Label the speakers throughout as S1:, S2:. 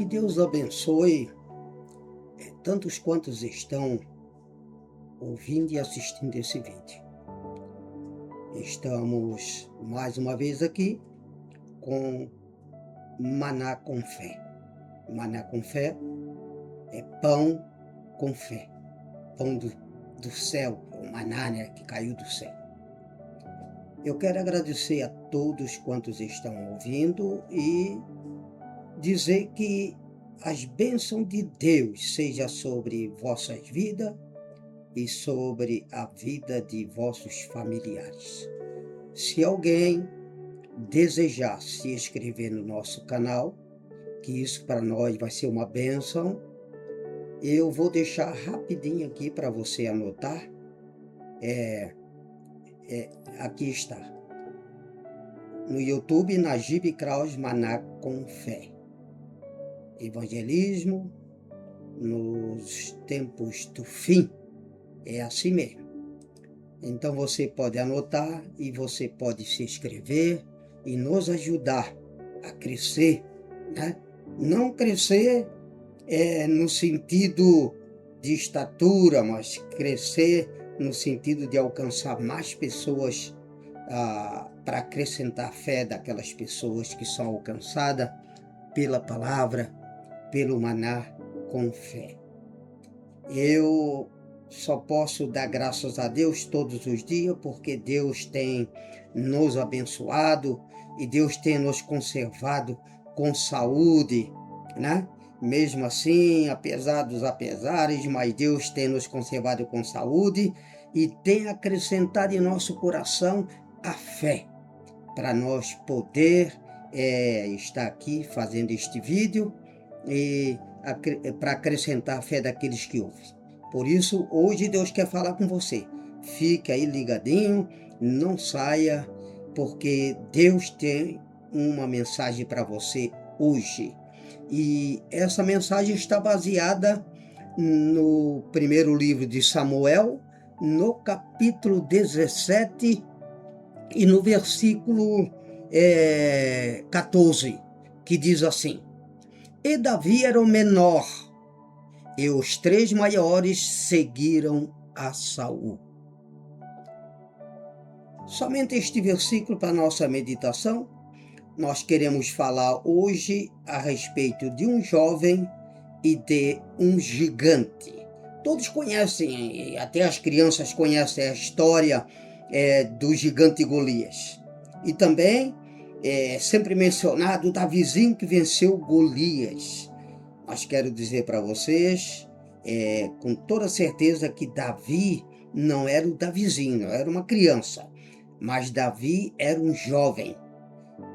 S1: Que Deus abençoe tantos quantos estão ouvindo e assistindo esse vídeo. Estamos mais uma vez aqui com Maná com Fé. Maná com Fé é pão com fé. Pão do céu, o maná, né, que caiu do céu. Eu quero agradecer a todos quantos estão ouvindo e dizer que as bênçãos de Deus seja sobre vossas vidas e sobre a vida de vossos familiares. Se alguém desejar se inscrever no nosso canal, que isso para nós vai ser uma bênção, eu vou deixar rapidinho aqui para você anotar. Aqui está. No YouTube, Najib Krause Maná com Fé. Evangelismo nos tempos do fim. É assim mesmo. Então você pode anotar e você pode se inscrever e nos ajudar a crescer, né? Não crescer no sentido de estatura, mas crescer no sentido de alcançar mais pessoas para acrescentar a fé daquelas pessoas que são alcançadas pela palavra, pelo maná com fé. Eu só posso dar graças a Deus todos os dias, porque Deus tem nos abençoado e Deus tem nos conservado com saúde, né? Mesmo assim, apesar dos apesares, mas Deus tem nos conservado com saúde e tem acrescentado em nosso coração a fé, para nós poder estar aqui fazendo este vídeo e para acrescentar a fé daqueles que ouvem. Por isso, hoje Deus quer falar com você. Fique aí ligadinho, não saia, porque Deus tem uma mensagem para você hoje. E essa mensagem está baseada no primeiro livro de Samuel, no capítulo 17 e no versículo 14, que diz assim: E Davi era o menor, e os 3 maiores seguiram a Saul. Somente este versículo para nossa meditação. Nós queremos falar hoje a respeito de um jovem e de um gigante. Todos conhecem, até as crianças conhecem a história do gigante Golias. E também é sempre mencionado o Davizinho que venceu Golias. Mas quero dizer para vocês, com toda certeza, que Davi não era o Davizinho, não era uma criança. Mas Davi era um jovem.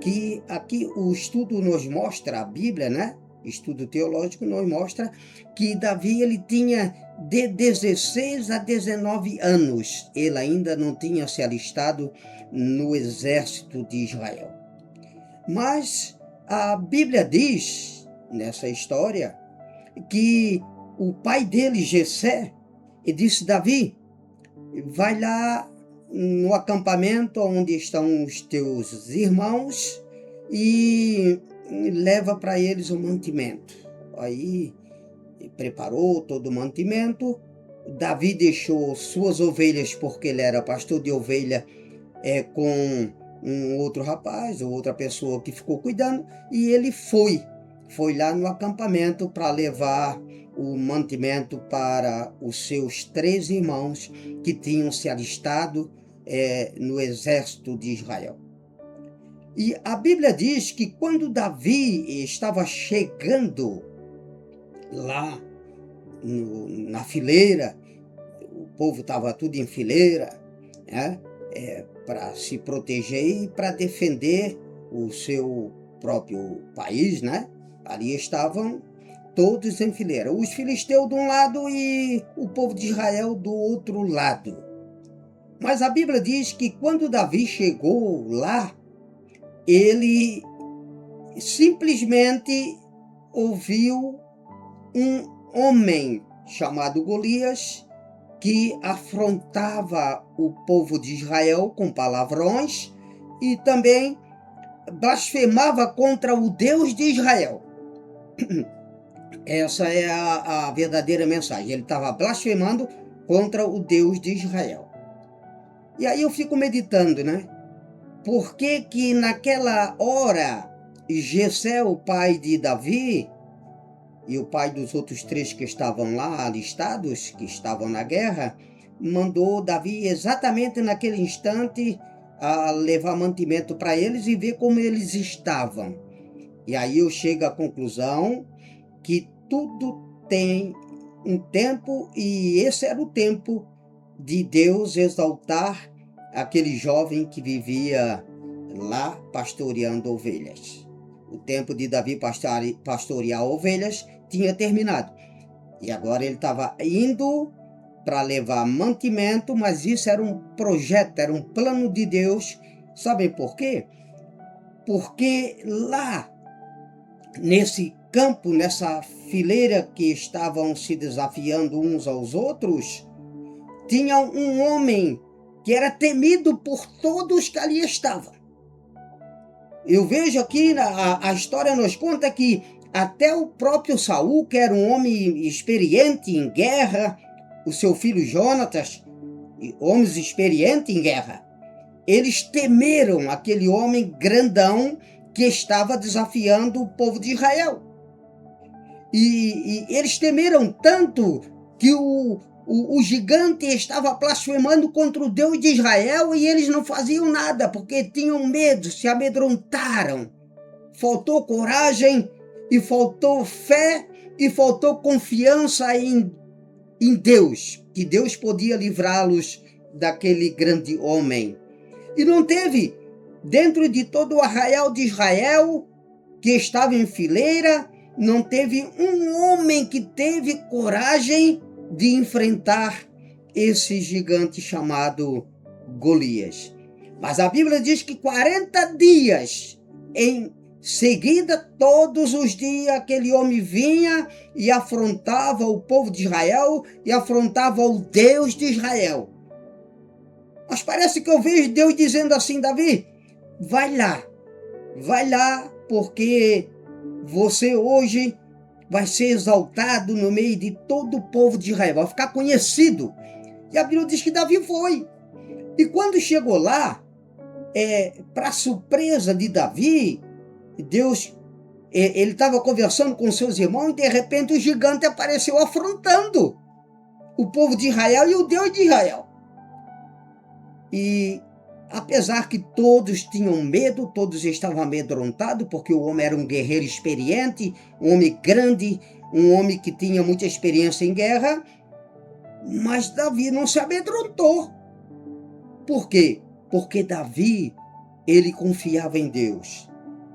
S1: Que aqui o estudo nos mostra, a Bíblia, né? Estudo teológico nos mostra que Davi ele tinha de 16 a 19 anos. Ele ainda não tinha se alistado no exército de Israel. Mas a Bíblia diz, nessa história, que o pai dele, Jessé, disse: Davi, vai lá no acampamento onde estão os teus irmãos e leva para eles o mantimento. Aí preparou todo o mantimento. Davi deixou suas ovelhas, porque ele era pastor de ovelha, com um outro rapaz ou outra pessoa que ficou cuidando, e ele foi lá no acampamento para levar o mantimento para os seus 3 irmãos que tinham se alistado no exército de Israel. E a Bíblia diz que quando Davi estava chegando lá na fileira, o povo estava tudo em fileira, né, para se proteger e para defender o seu próprio país, né? Ali estavam todos em fileira, os filisteus de um lado e o povo de Israel do outro lado. Mas a Bíblia diz que quando Davi chegou lá, ele simplesmente ouviu um homem chamado Golias que afrontava o povo de Israel com palavrões e também blasfemava contra o Deus de Israel. Essa é a verdadeira mensagem. Ele estava blasfemando contra o Deus de Israel. E aí eu fico meditando, né? Por que que naquela hora Jessé, o pai de Davi, e o pai dos outros três que estavam lá alistados, que estavam na guerra, mandou Davi exatamente naquele instante a levar mantimento para eles e ver como eles estavam. E aí eu chego à conclusão que tudo tem um tempo, e esse era o tempo de Deus exaltar aquele jovem que vivia lá pastoreando ovelhas. O tempo de Davi pastorear ovelhas tinha terminado. E agora ele estava indo para levar mantimento, mas isso era um projeto, era um plano de Deus. Sabem por quê? Porque lá, nesse campo, nessa fileira que estavam se desafiando uns aos outros, tinha um homem que era temido por todos que ali estavam. Eu vejo aqui, a história nos conta que até o próprio Saul, que era um homem experiente em guerra, o seu filho Jonatas, homens experientes em guerra, eles temeram aquele homem grandão que estava desafiando o povo de Israel. E eles temeram tanto que o gigante estava blasfemando contra o Deus de Israel e eles não faziam nada, porque tinham medo, se amedrontaram. Faltou coragem, e faltou fé, e faltou confiança em Deus, que Deus podia livrá-los daquele grande homem. E não teve, dentro de todo o arraial de Israel, que estava em fileira, não teve um homem que teve coragem de enfrentar esse gigante chamado Golias. Mas a Bíblia diz que 40 dias em seguida, todos os dias, aquele homem vinha e afrontava o povo de Israel e afrontava o Deus de Israel. Mas parece que eu vejo Deus dizendo assim: Davi, vai lá, porque você hoje vai ser exaltado no meio de todo o povo de Israel, vai ficar conhecido. E a Bíblia diz que Davi foi. E quando chegou lá, para surpresa de Davi, Deus, ele estava conversando com seus irmãos e de repente o gigante apareceu afrontando o povo de Israel e o Deus de Israel. E apesar que todos tinham medo, todos estavam amedrontados, porque o homem era um guerreiro experiente, um homem grande, um homem que tinha muita experiência em guerra, mas Davi não se amedrontou. Por quê? Porque Davi, ele confiava em Deus.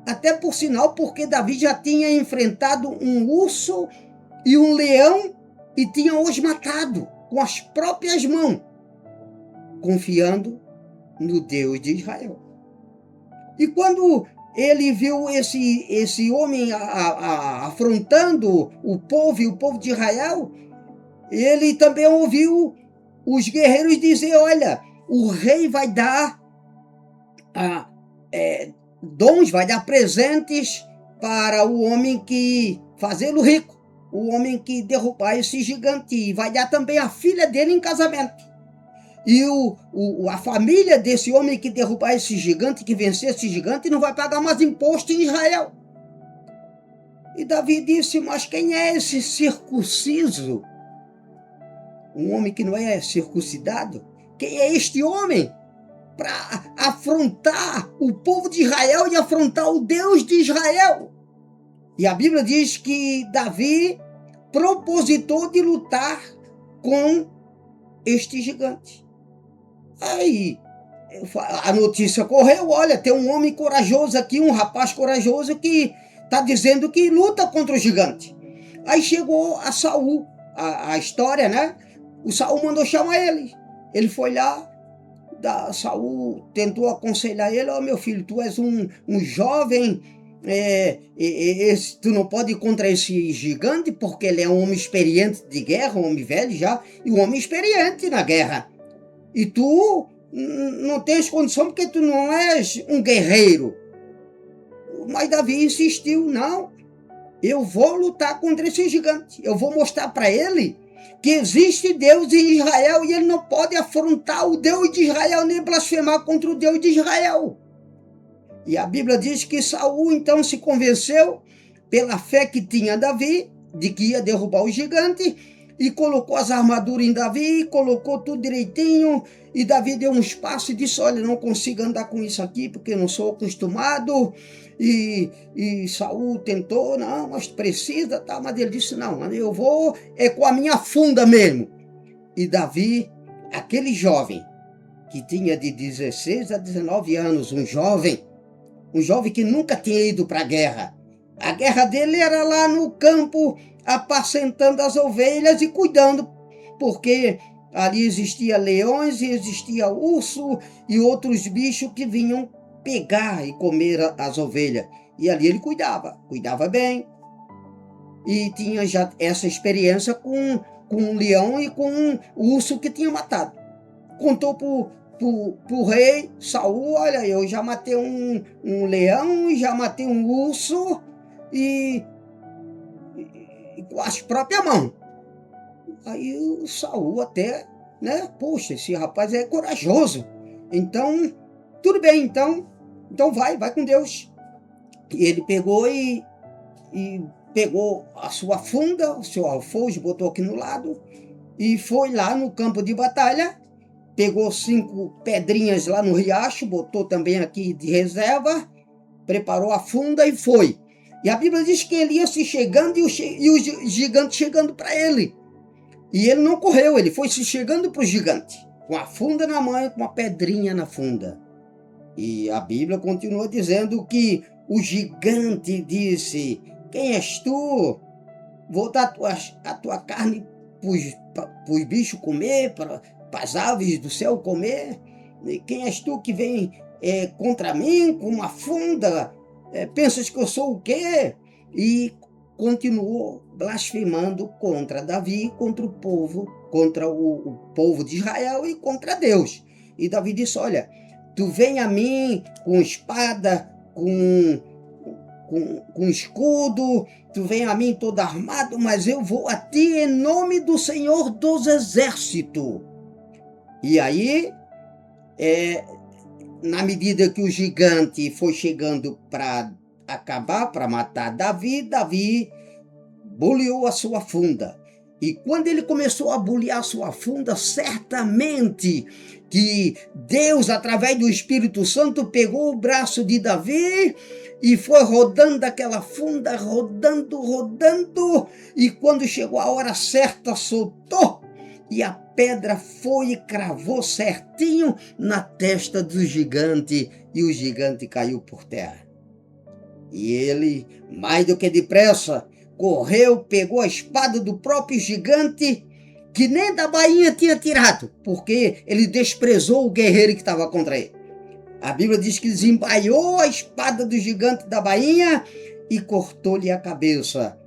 S1: Até por sinal, porque Davi já tinha enfrentado um urso e um leão e tinha os matado com as próprias mãos, confiando no Deus de Israel. E quando ele viu esse homem afrontando o povo e o povo de Israel, ele também ouviu os guerreiros dizer: olha, o rei vai dar dons, vai dar presentes para o homem que fazê-lo rico, o homem que derrubar esse gigante, e vai dar também a filha dele em casamento. E a família desse homem que derrubar esse gigante, que vencer esse gigante, não vai pagar mais imposto em Israel. E Davi disse: mas quem é esse circunciso? Um homem que não é circuncidado? Quem é este homem para afrontar o povo de Israel e afrontar o Deus de Israel? E a Bíblia diz que Davi propositou de lutar com este gigante. Aí a notícia correu: olha, tem um homem corajoso aqui, um rapaz corajoso que está dizendo que luta contra o gigante. Aí chegou a Saul, a história, né? O Saul mandou chamar ele. Ele foi lá, Saul tentou aconselhar ele: meu filho, tu és um jovem, tu não pode ir contra esse gigante, porque ele é um homem experiente de guerra, um homem velho já, e um homem experiente na guerra. E tu não tens condição porque tu não és um guerreiro. Mas Davi insistiu: não, eu vou lutar contra esse gigante. Eu vou mostrar para ele que existe Deus em Israel e ele não pode afrontar o Deus de Israel nem blasfemar contra o Deus de Israel. E a Bíblia diz que Saul então se convenceu pela fé que tinha Davi, de que ia derrubar o gigante, e colocou as armaduras em Davi, colocou tudo direitinho, e Davi deu um espaço e disse, olha, não consigo andar com isso aqui, porque eu não sou acostumado, e Saul tentou, não, mas precisa, tá? Mas ele disse, não, eu vou com a minha funda mesmo. E Davi, aquele jovem, que tinha de 16 a 19 anos, um jovem que nunca tinha ido para a guerra dele era lá no campo, apacentando as ovelhas e cuidando, porque ali existia leões e existia urso e outros bichos que vinham pegar e comer as ovelhas. E ali ele cuidava bem. E tinha já essa experiência com um leão e com um urso que tinha matado. Contou pro rei Saul, olha, eu já matei um leão e já matei um urso e com as próprias mãos. Aí o Saul até, né, poxa, esse rapaz é corajoso. Então, tudo bem, então vai com Deus. E ele pegou e pegou a sua funda, o seu alforje, botou aqui no lado e foi lá no campo de batalha, pegou 5 pedrinhas lá no riacho, botou também aqui de reserva, preparou a funda e foi. E a Bíblia diz que ele ia se chegando e o gigante chegando para ele. E ele não correu, ele foi se chegando para o gigante, com a funda na mão e com uma pedrinha na funda. E a Bíblia continua dizendo que o gigante disse, quem és tu? Vou dar a tua carne para os bichos comer, para as aves do céu comer? E quem és tu que vem contra mim com uma funda? Pensas que eu sou o quê? E continuou blasfemando contra Davi, contra o povo de Israel e contra Deus. E Davi disse, olha, tu vem a mim com espada, com escudo, tu vem a mim todo armado, mas eu vou a ti em nome do Senhor dos Exércitos. E aí, na medida que o gigante foi chegando para acabar, para matar Davi, Davi bulhou a sua funda. E quando ele começou a bulhar a sua funda, certamente que Deus, através do Espírito Santo, pegou o braço de Davi e foi rodando aquela funda, rodando, e quando chegou a hora certa, soltou, e a pedra foi e cravou certinho na testa do gigante, e o gigante caiu por terra. E ele, mais do que depressa, correu, pegou a espada do próprio gigante, que nem da bainha tinha tirado, porque ele desprezou o guerreiro que estava contra ele. A Bíblia diz que desembaiou a espada do gigante da bainha e cortou-lhe a cabeça.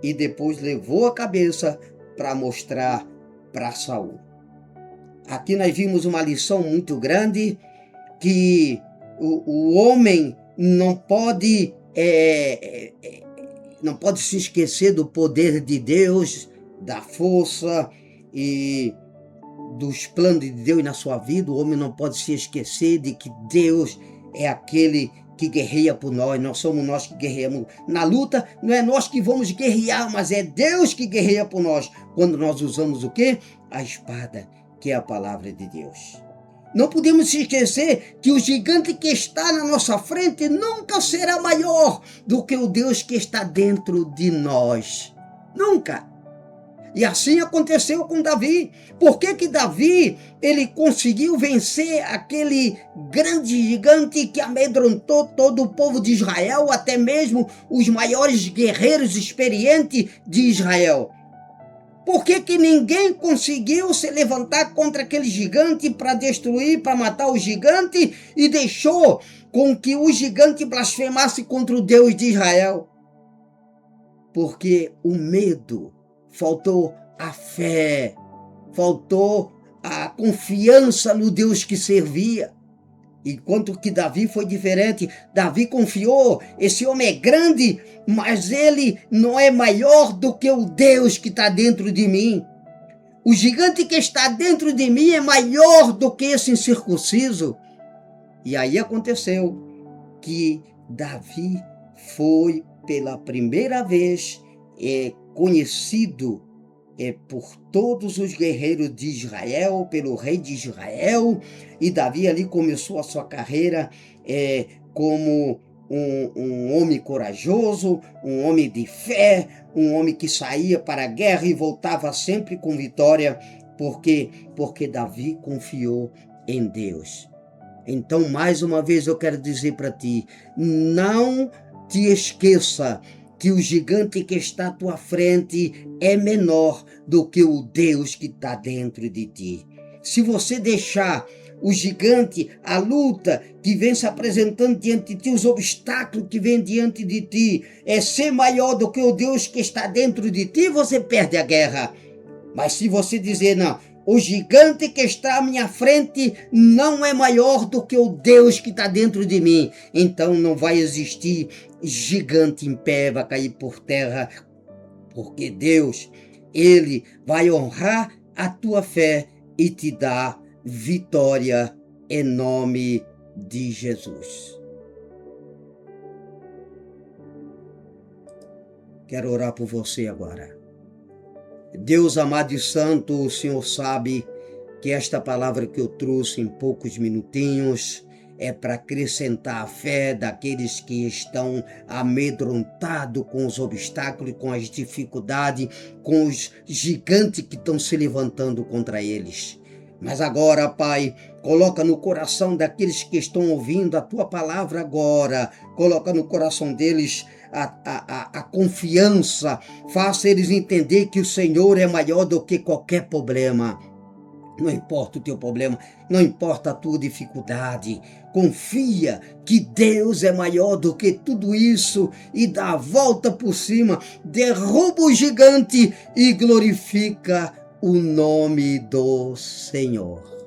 S1: E depois levou a cabeça para mostrar para Saul. Aqui nós vimos uma lição muito grande, que o homem não pode se esquecer do poder de Deus, da força e dos planos de Deus na sua vida. O homem não pode se esquecer de que Deus é aquele que guerreia por nós. Não somos nós que guerreamos na luta, não é nós que vamos guerrear, mas é Deus que guerreia por nós, quando nós usamos o quê? A espada, que é a palavra de Deus. Não podemos se esquecer que o gigante que está na nossa frente nunca será maior do que o Deus que está dentro de nós. Nunca. E assim aconteceu com Davi. Por que Davi ele conseguiu vencer aquele grande gigante que amedrontou todo o povo de Israel, até mesmo os maiores guerreiros experientes de Israel? Por que ninguém conseguiu se levantar contra aquele gigante para destruir, para matar o gigante, e deixou com que o gigante blasfemasse contra o Deus de Israel? Porque o medo, faltou a fé, faltou a confiança no Deus que servia. Enquanto que Davi foi diferente, Davi confiou, esse homem é grande, mas ele não é maior do que o Deus que está dentro de mim. O gigante que está dentro de mim é maior do que esse incircunciso. E aí aconteceu que Davi foi pela primeira vez conhecido por todos os guerreiros de Israel, pelo rei de Israel, e Davi ali começou a sua carreira como um homem corajoso, um homem de fé, um homem que saía para a guerra e voltava sempre com vitória, porque Davi confiou em Deus. Então, mais uma vez eu quero dizer para ti, não te esqueça que o gigante que está à tua frente é menor do que o Deus que está dentro de ti. Se você deixar o gigante, a luta que vem se apresentando diante de ti, os obstáculos que vêm diante de ti, ser maior do que o Deus que está dentro de ti, você perde a guerra. Mas se você dizer, não, o gigante que está à minha frente não é maior do que o Deus que está dentro de mim, então não vai existir gigante em pé, vai cair por terra, porque Deus, Ele vai honrar a tua fé e te dar vitória em nome de Jesus. Quero orar por você agora. Deus amado e santo, o Senhor sabe que esta palavra que eu trouxe em poucos minutinhos é para acrescentar a fé daqueles que estão amedrontados com os obstáculos, com as dificuldades, com os gigantes que estão se levantando contra eles. Mas agora, Pai, coloca no coração daqueles que estão ouvindo a Tua palavra agora, coloca no coração deles a confiança, faça eles entender que o Senhor é maior do que qualquer problema. Não importa o teu problema, não importa a tua dificuldade, confia que Deus é maior do que tudo isso e dá a volta por cima, derruba o gigante e glorifica o nome do Senhor.